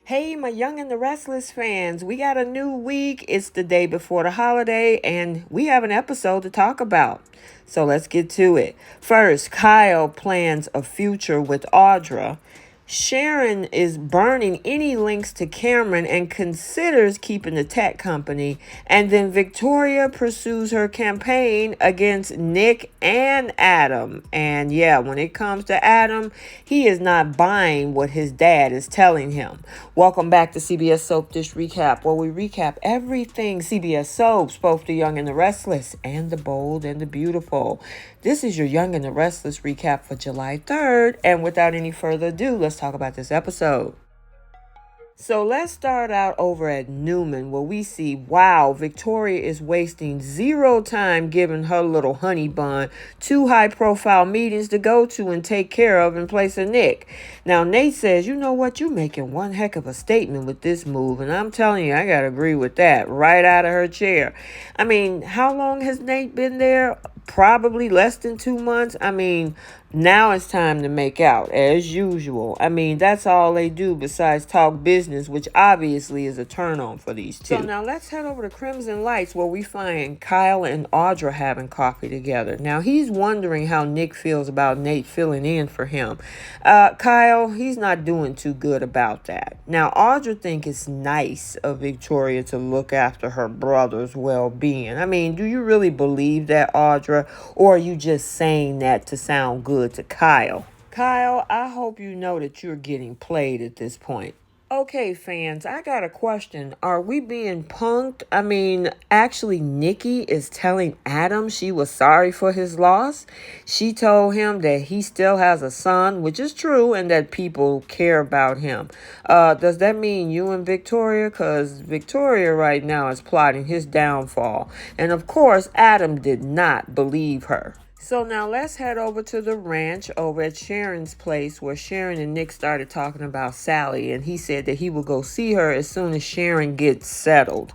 Hey, my Young and the Restless fans, we got a new week. It's the day before the holiday, and we have an episode to talk about. So let's get to it. First, Kyle plans a future with Audra. Sharon is burning any links to Cameron and considers keeping the tech company. And then Victoria pursues her campaign against Nick and Adam. And yeah, when it comes to Adam, he is not buying what his dad is telling him. Welcome back to CBS Soap Dish Recap, where we recap everything CBS Soaps, both the young and the restless, and the bold and the beautiful. This is your Young and the Restless recap for July 3rd. And without any further ado, let's talk about this episode. So let's start out over at Newman, where we see, wow, Victoria is wasting zero time giving her little honey bun two high-profile meetings to go to and take care of in place of Nick. Now, Nate says, you know what, you're making one heck of a statement with this move, and I'm telling you, I gotta agree with that, right out of her chair. I mean, how long has Nate been there? Probably less than 2 months. I mean, now it's time to make out, as usual. I mean, that's all they do besides talk business, which obviously is a turn on for these two. So now let's head over to Crimson Lights, where we find Kyle and Audra having coffee together. Now, he's wondering how Nick feels about Nate filling in for him. Kyle, he's not doing too good about that. Now, Audra thinks it's nice of Victoria to look after her brother's well-being. I mean, do you really believe that, Audra? Or are you just saying that to sound good to Kyle? Kyle, I hope you know that you're getting played at this point. Okay, fans, I got a question. Are we being punked? I mean, actually, Nikki is telling Adam she was sorry for his loss. She told him that he still has a son, which is true, and that people care about him. Does that mean you and Victoria? Because Victoria right now is plotting his downfall. And of course, Adam did not believe her. So now let's head over to the ranch over at Sharon's place, where Sharon and Nick started talking about Sally, and he said that he will go see her as soon as Sharon gets settled.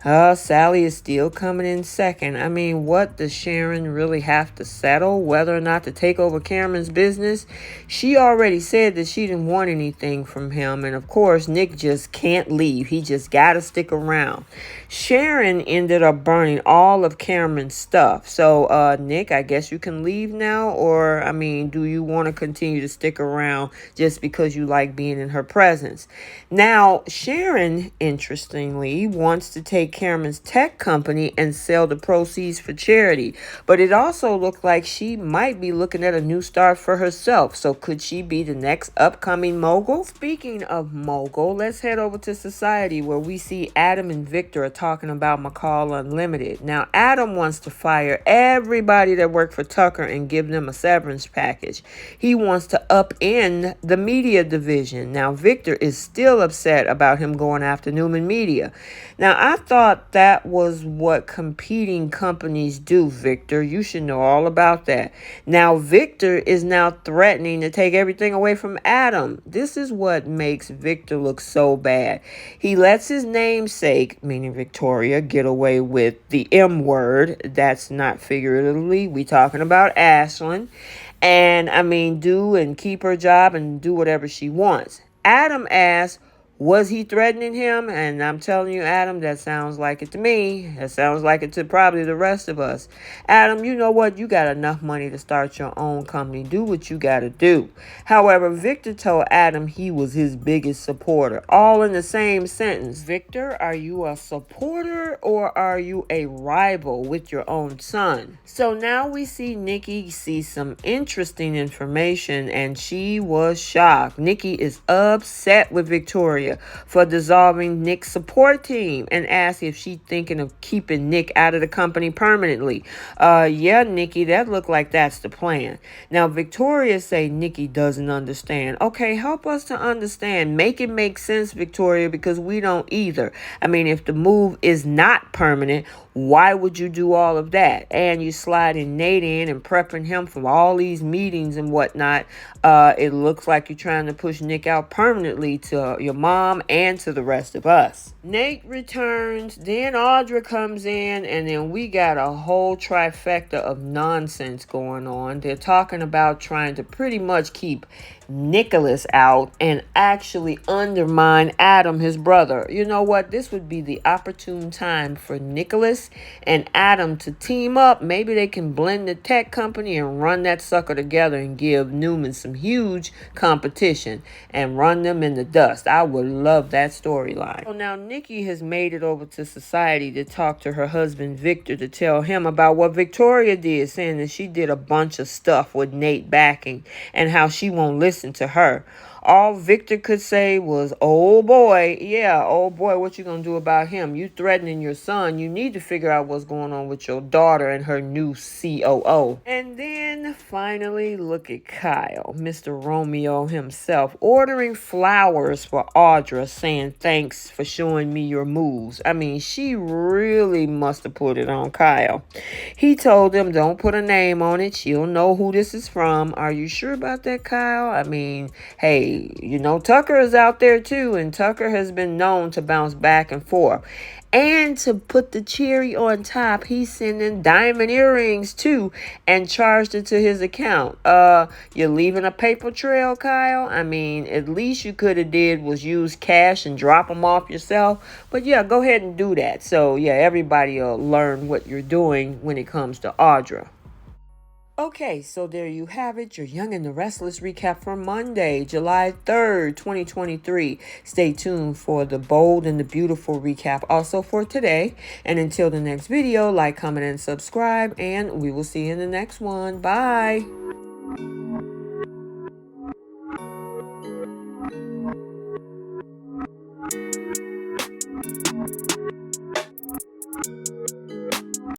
Sally is still coming in second. I mean, what does Sharon really have to settle? Whether or not to take over Cameron's business? She already said that she didn't want anything from him. And of course, Nick just can't leave. He just got to stick around. Sharon ended up burning all of Cameron's stuff. So, Nick, I guess you can leave now. Or, I mean, do you want to continue to stick around just because you like being in her presence? Now, Sharon, interestingly, wants to take Cameron's tech company and sell the proceeds for charity. But it also looked like she might be looking at a new start for herself. So could she be the next upcoming mogul? Speaking of mogul, let's head over to Society, where we see Adam and Victor are talking about McCall Unlimited. Now, Adam wants to fire everybody that worked for Tucker and give them a severance package. He wants to upend the media division. Now, Victor is still upset about him going after Newman Media. Now, I thought that was what competing companies do, Victor. You should know all about that. Now, Victor is now threatening to take everything away from Adam. This is what makes Victor look so bad. He lets his namesake, meaning Victoria, get away with the M word. That's not figuratively. We talking about Ashlyn. And, I mean, do and keep her job and do whatever she wants. Adam asks, was he threatening him? And I'm telling you, Adam, that sounds like it to me. That sounds like it to probably the rest of us. Adam, you know what? You got enough money to start your own company. Do what you got to do. However, Victor told Adam he was his biggest supporter. All in the same sentence. Victor, are you a supporter or are you a rival with your own son? So now we see Nikki see some interesting information, and she was shocked. Nikki is upset with Victoria for dissolving Nick's support team and asked if she's thinking of keeping Nick out of the company permanently. Yeah, Nikki, that looked like that's the plan. Now, Victoria say Nikki doesn't understand. Okay, help us to understand. Make it make sense, Victoria, because we don't either. I mean, if the move is not permanent, why would you do all of that? And you sliding Nate in and prepping him for all these meetings and whatnot. It looks like you're trying to push Nick out permanently to your mom and to the rest of us. Nate returns, then Audra comes in, and then we got a whole trifecta of nonsense going on. They're talking about trying to pretty much keep Nicholas out and actually undermine Adam, his brother. You know what? This would be the opportune time for Nicholas and Adam to team up. Maybe they can blend the tech company and run that sucker together and give Newman some huge competition and run them in the dust. I would love that storyline. So now Nikki has made it over to society to talk to her husband Victor to tell him about what Victoria did, saying that she did a bunch of stuff with Nate backing and how she won't listen to her. All Victor could say was, oh boy, yeah, oh boy, what you gonna do about him? You threatening your son. You need to figure out what's going on with your daughter and her new COO. And then finally, look at Kyle, Mr. Romeo himself, ordering flowers for Audra, saying thanks for showing me your moves. I mean, she really must have put it on Kyle. He told him, don't put a name on it. She'll know who this is from. Are you sure about that, Kyle? I mean, hey, Tucker is out there too, and Tucker has been known to bounce back and forth. And to put the cherry on top, he's sending diamond earrings too and charged it to his account. You're leaving a paper trail, Kyle? I mean, at least you could have did was use cash and drop them off yourself. But yeah, go ahead and do that. So yeah, everybody will learn what you're doing when it comes to Audra. Okay, so there you have it, your Young and the Restless recap for Monday, July 3rd, 2023. Stay tuned for the bold and the beautiful recap also for today. And until the next video, like, comment, and subscribe, and we will see you in the next one. Bye.